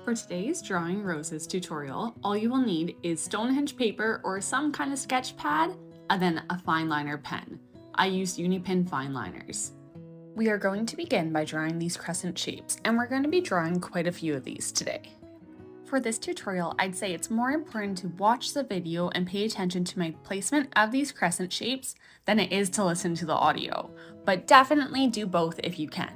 For today's drawing roses tutorial, all you will need is Stonehenge paper or some kind of sketch pad, and then a fineliner pen. I use unipin fineliners. We are going to begin by drawing these crescent shapes, and we're going to be drawing quite a few of these today. For this tutorial, I'd say it's more important to watch the video and pay attention to my placement of these crescent shapes than it is to listen to the audio, but definitely do both if you can.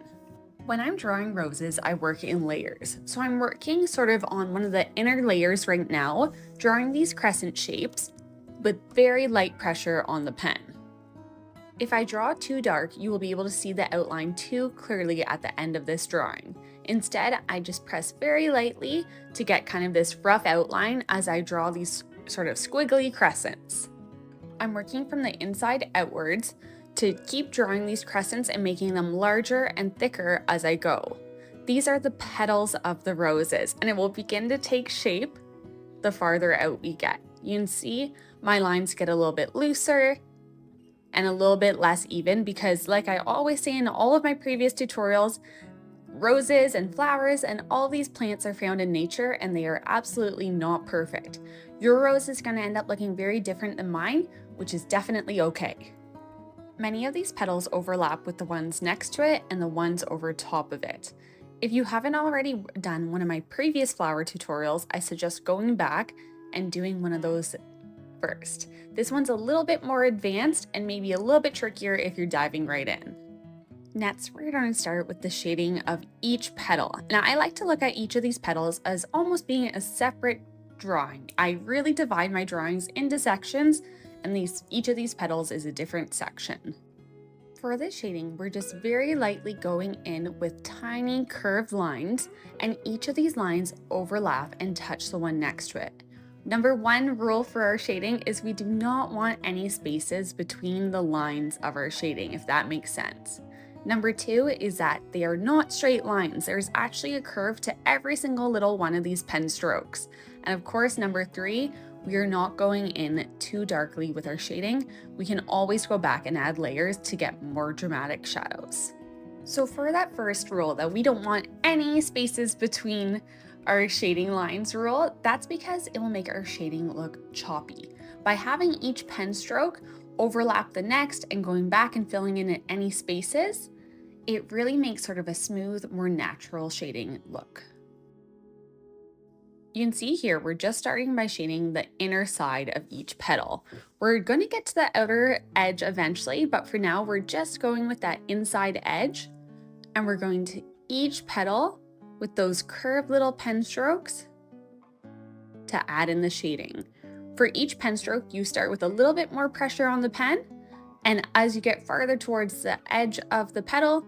When I'm drawing roses, I work in layers. So I'm working sort of on one of the inner layers right now, drawing these crescent shapes with very light pressure on the pen. If I draw too dark, you will be able to see the outline too clearly at the end of this drawing. Instead, I just press very lightly to get kind of this rough outline as I draw these sort of squiggly crescents. I'm working from the inside outwards to keep drawing these crescents and making them larger and thicker as I go. These are the petals of the roses, and it will begin to take shape the farther out we get. You can see my lines get a little bit looser and a little bit less even because, like I always say in all of my previous tutorials, roses and flowers and all these plants are found in nature and they are absolutely not perfect. Your rose is going to end up looking very different than mine, which is definitely okay. Many of these petals overlap with the ones next to it and the ones over top of it. If you haven't already done one of my previous flower tutorials, I suggest going back and doing one of those first. This one's a little bit more advanced and maybe a little bit trickier if you're diving right in. Next, we're going to start with the shading of each petal. Now, I like to look at each of these petals as almost being a separate drawing. I really divide my drawings into sections, and each of these petals is a different section. For this shading, we're just very lightly going in with tiny curved lines, and each of these lines overlap and touch the one next to it. Number one rule for our shading is we do not want any spaces between the lines of our shading, if that makes sense. Number two is that they are not straight lines. There's actually a curve to every single little one of these pen strokes. And of course, number three, we are not going in too darkly with our shading. We can always go back and add layers to get more dramatic shadows. So for that first rule that we don't want any spaces between our shading lines rule, that's because it will make our shading look choppy. By having each pen stroke overlap the next and going back and filling in any spaces, it really makes sort of a smooth, more natural shading look. You can see here, we're just starting by shading the inner side of each petal. We're going to get to the outer edge eventually, but for now, we're just going with that inside edge, and we're going to each petal with those curved little pen strokes to add in the shading. For each pen stroke, you start with a little bit more pressure on the pen, and as you get farther towards the edge of the petal,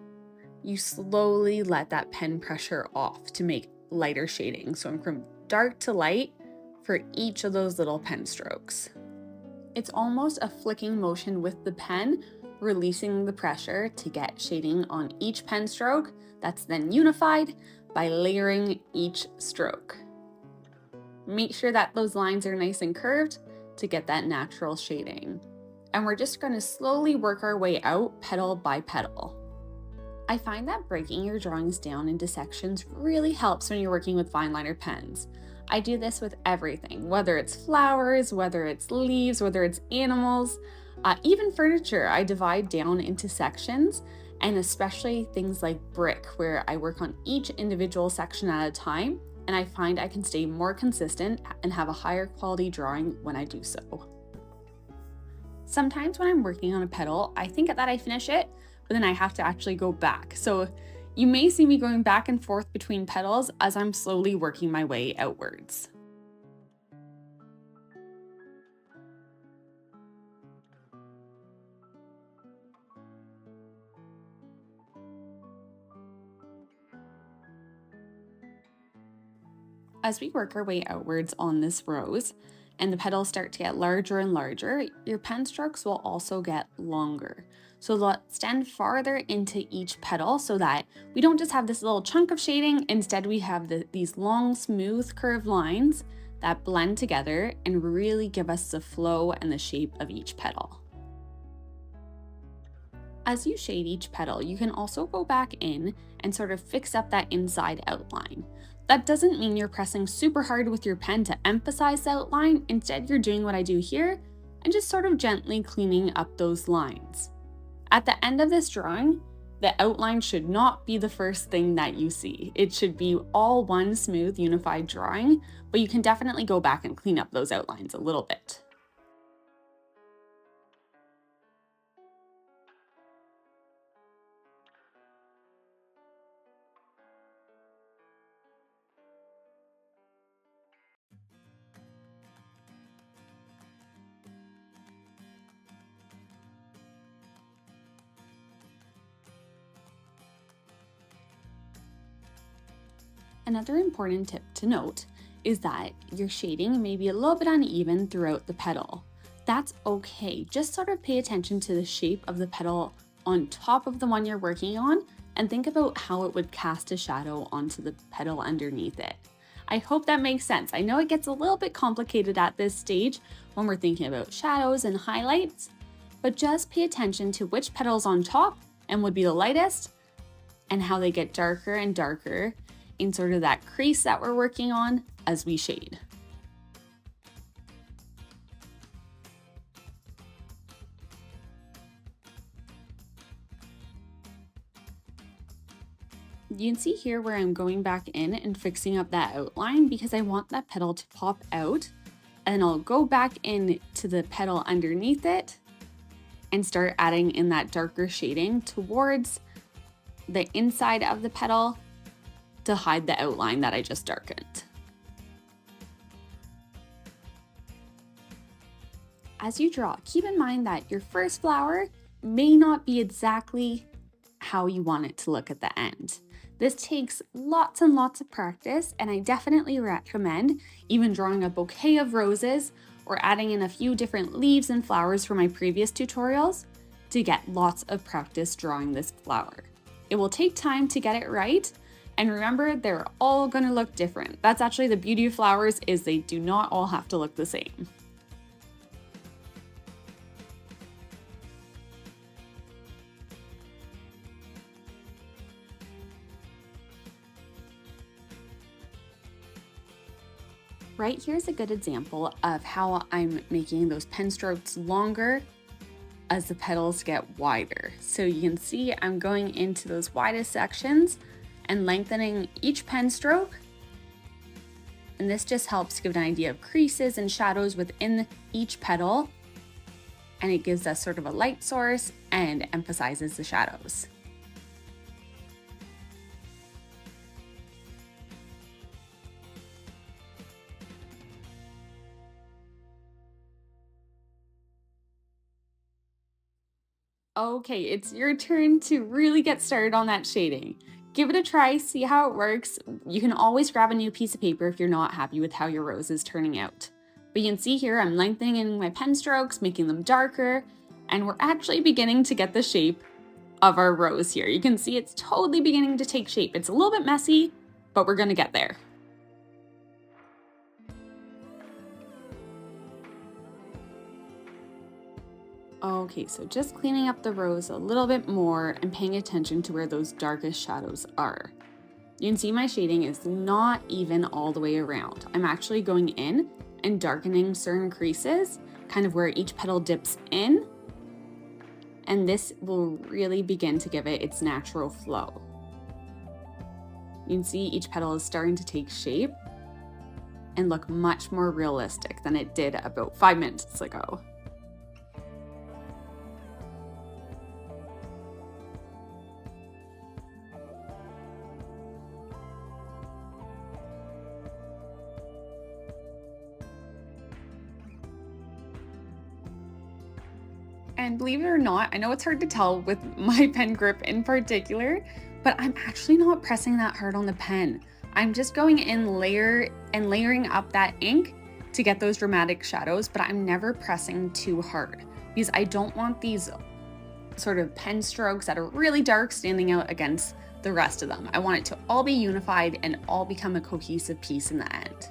you slowly let that pen pressure off to make lighter shading. So I'm from dark to light for each of those little pen strokes. It's almost a flicking motion with the pen, releasing the pressure to get shading on each pen stroke that's then unified by layering each stroke. Make sure that those lines are nice and curved to get that natural shading. And we're just going to slowly work our way out petal by petal. I find that breaking your drawings down into sections really helps when you're working with fineliner pens. I do this with everything, whether it's flowers, whether it's leaves, whether it's animals, even furniture. I divide down into sections, and especially things like brick, where I work on each individual section at a time, and I find I can stay more consistent and have a higher quality drawing when I do so. Sometimes when I'm working on a petal, I think that I finish it, but then I have to actually go back. So you may see me going back and forth between petals as I'm slowly working my way outwards. As we work our way outwards on this rose, and the petals start to get larger and larger, your pen strokes will also get longer. So they'll extend farther into each petal so that we don't just have this little chunk of shading, instead we have these long, smooth, curved lines that blend together and really give us the flow and the shape of each petal. As you shade each petal, you can also go back in and sort of fix up that inside outline. That doesn't mean you're pressing super hard with your pen to emphasize the outline. Instead, you're doing what I do here and just sort of gently cleaning up those lines. At the end of this drawing, the outline should not be the first thing that you see. It should be all one smooth, unified drawing, but you can definitely go back and clean up those outlines a little bit. Another important tip to note is that your shading may be a little bit uneven throughout the petal. That's okay, just sort of pay attention to the shape of the petal on top of the one you're working on and think about how it would cast a shadow onto the petal underneath it. I hope that makes sense. I know it gets a little bit complicated at this stage when we're thinking about shadows and highlights, but just pay attention to which petal's on top and would be the lightest and how they get darker and darker in sort of that crease that we're working on as we shade. You can see here where I'm going back in and fixing up that outline because I want that petal to pop out, and I'll go back in to the petal underneath it and start adding in that darker shading towards the inside of the petal to hide the outline that I just darkened. As you draw, keep in mind that your first flower may not be exactly how you want it to look at the end. This takes lots and lots of practice, and I definitely recommend even drawing a bouquet of roses or adding in a few different leaves and flowers from my previous tutorials to get lots of practice drawing this flower. It will take time to get it right, and remember, they're all gonna look different. That's actually the beauty of flowers, is they do not all have to look the same. Right here's a good example of how I'm making those pen strokes longer as the petals get wider. So you can see I'm going into those widest sections and lengthening each pen stroke. And this just helps give an idea of creases and shadows within each petal. And it gives us sort of a light source and emphasizes the shadows. Okay, it's your turn to really get started on that shading. Give it a try, see how it works. You can always grab a new piece of paper if you're not happy with how your rose is turning out. But you can see here I'm lengthening my pen strokes, making them darker, and we're actually beginning to get the shape of our rose here. You can see it's totally beginning to take shape. It's a little bit messy, but we're gonna get there. Okay, so just cleaning up the rose a little bit more and paying attention to where those darkest shadows are. You can see my shading is not even all the way around. I'm actually going in and darkening certain creases, kind of where each petal dips in, and this will really begin to give it its natural flow. You can see each petal is starting to take shape and look much more realistic than it did about 5 minutes ago. And believe it or not, I know it's hard to tell with my pen grip in particular, but I'm actually not pressing that hard on the pen. I'm just going in layering up that ink to get those dramatic shadows, but I'm never pressing too hard because I don't want these sort of pen strokes that are really dark standing out against the rest of them. I want it to all be unified and all become a cohesive piece in the end.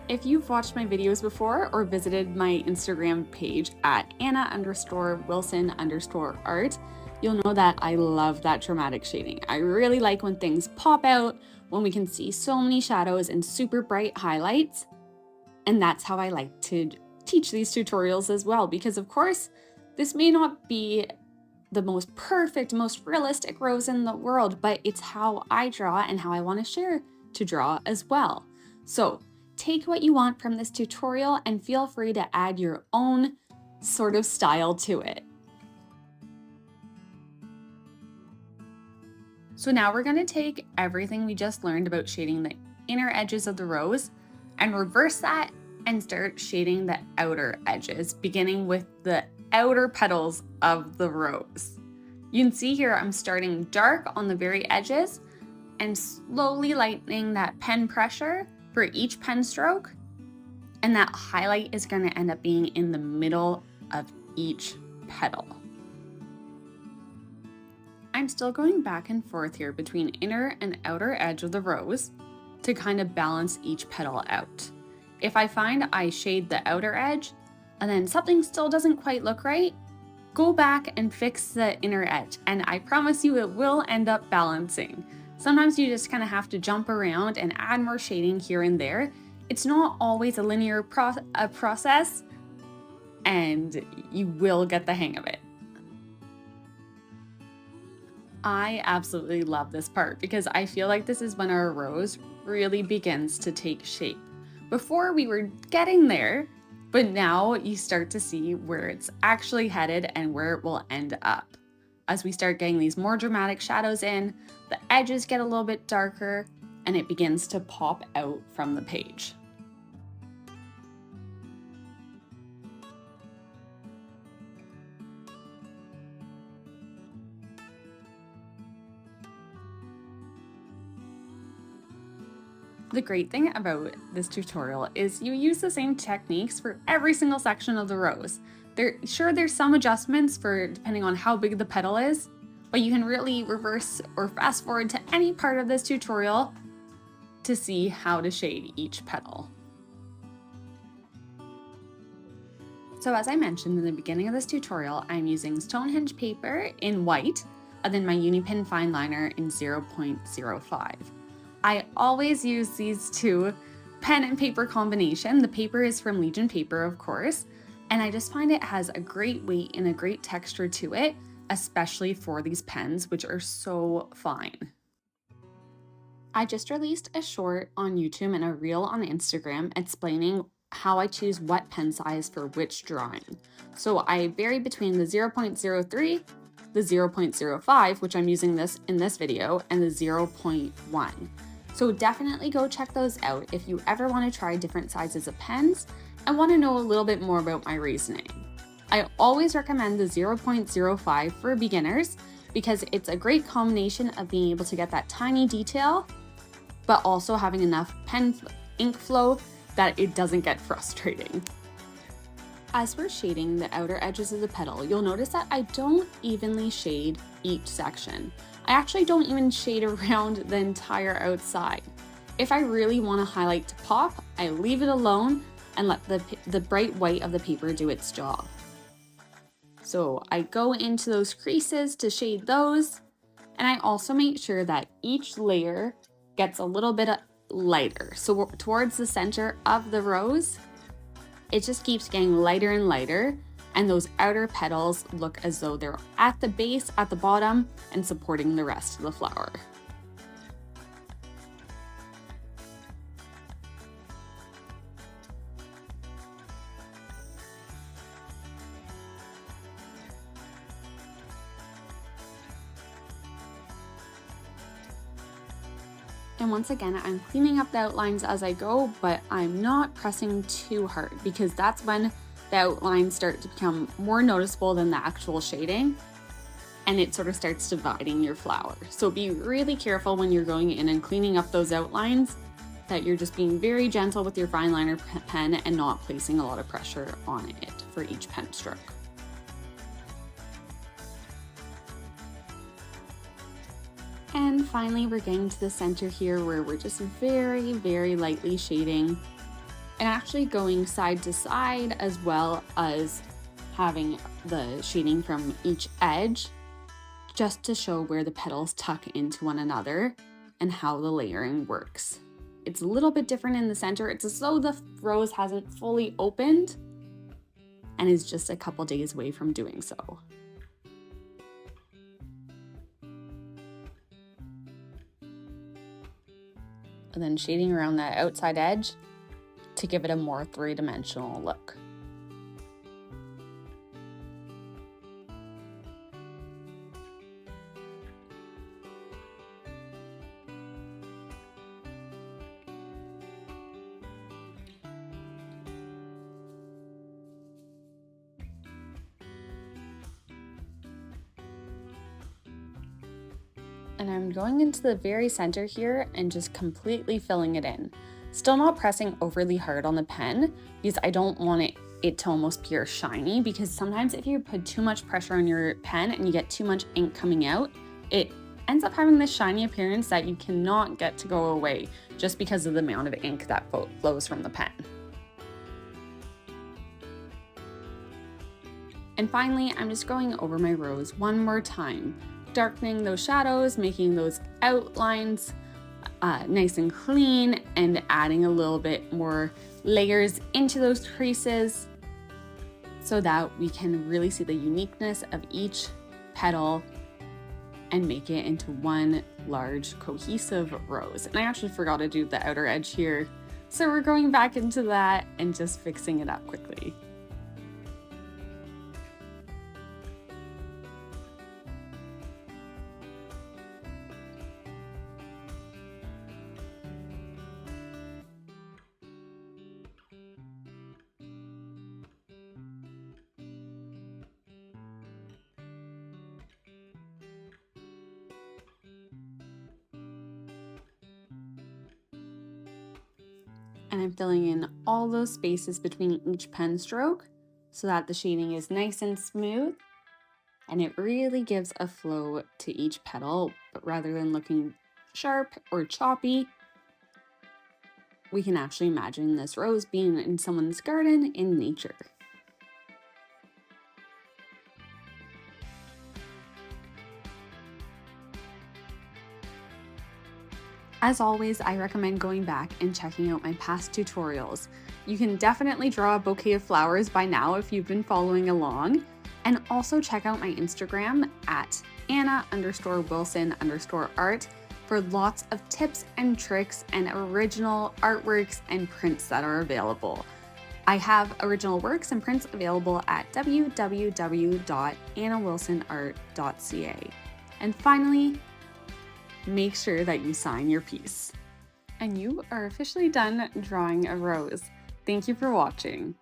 If you've watched my videos before or visited my Instagram page at Anna_Wilson_art, you'll know that I love that dramatic shading. I really like when things pop out, when we can see so many shadows and super bright highlights. And that's how I like to teach these tutorials as well, because of course, this may not be the most perfect, most realistic rose in the world, but it's how I draw and how I want to share to draw as well. So take what you want from this tutorial and feel free to add your own sort of style to it. So now we're going to take everything we just learned about shading the inner edges of the rose and reverse that and start shading the outer edges, beginning with the outer petals of the rose. You can see here I'm starting dark on the very edges and slowly lightening that pen pressure for each pen stroke, and that highlight is going to end up being in the middle of each petal. I'm still going back and forth here between inner and outer edge of the rose to kind of balance each petal out. If I find I shade the outer edge and then something still doesn't quite look right, go back and fix the inner edge, and I promise you it will end up balancing. Sometimes you just kind of have to jump around and add more shading here and there. It's not always a linear process, and you will get the hang of it. I absolutely love this part because I feel like this is when our rose really begins to take shape. Before we were getting there, but now you start to see where it's actually headed and where it will end up. As we start getting these more dramatic shadows in, the edges get a little bit darker and it begins to pop out from the page. The great thing about this tutorial is you use the same techniques for every single section of the rose. There's some adjustments for depending on how big the petal is, but you can really reverse or fast forward to any part of this tutorial to see how to shade each petal. So as I mentioned in the beginning of this tutorial, I'm using Stonehenge paper in white and then my unipin fineliner in 0.05. I always use these two pen and paper combination. The paper is from Legion Paper, of course, and I just find it has a great weight and a great texture to it, especially for these pens, which are so fine. I just released a short on YouTube and a reel on Instagram explaining how I choose what pen size for which drawing. So I vary between the 0.03, the 0.05, which I'm using this in this video, and the 0.1. So definitely go check those out if you ever want to try different sizes of pens and want to know a little bit more about my reasoning. I always recommend the 0.05 for beginners because it's a great combination of being able to get that tiny detail, but also having enough pen ink flow that it doesn't get frustrating. As we're shading the outer edges of the petal, you'll notice that I don't evenly shade each section. I actually don't even shade around the entire outside. If I really want a highlight to pop, I leave it alone and let the bright white of the paper do its job. So I go into those creases to shade those, and I also make sure that each layer gets a little bit lighter. So towards the center of the rose, it just keeps getting lighter and lighter, and those outer petals look as though they're at the base, at the bottom, and supporting the rest of the flower. And once again, I'm cleaning up the outlines as I go, but I'm not pressing too hard because that's when the outlines start to become more noticeable than the actual shading, and it sort of starts dividing your flower. So be really careful when you're going in and cleaning up those outlines that you're just being very gentle with your fine liner pen and not placing a lot of pressure on it for each pen stroke. And finally, we're getting to the center here where we're just very, very lightly shading and actually going side to side as well as having the shading from each edge just to show where the petals tuck into one another and how the layering works. It's a little bit different in the center. It's as though the rose hasn't fully opened and is just a couple days away from doing so. And then shading around that outside edge to give it a more three-dimensional look. And I'm going into the very center here and just completely filling it in. Still not pressing overly hard on the pen because I don't want it to almost appear shiny, because sometimes if you put too much pressure on your pen and you get too much ink coming out, it ends up having this shiny appearance that you cannot get to go away just because of the amount of ink that flows from the pen. And finally, I'm just going over my rose one more time, darkening those shadows, making those outlines nice and clean, and adding a little bit more layers into those creases so that we can really see the uniqueness of each petal and make it into one large cohesive rose. And I actually forgot to do the outer edge here, so we're going back into that and just fixing it up quickly. And I'm filling in all those spaces between each pen stroke so that the shading is nice and smooth, and it really gives a flow to each petal. But rather than looking sharp or choppy, we can actually imagine this rose being in someone's garden in nature. As always, I recommend going back and checking out my past tutorials. You can definitely draw a bouquet of flowers by now if you've been following along. And also check out my Instagram at Anna_Wilson_art for lots of tips and tricks and original artworks and prints that are available. I have original works and prints available at www.annawilsonart.ca. And finally, make sure that you sign your piece. And you are officially done drawing a rose. Thank you for watching.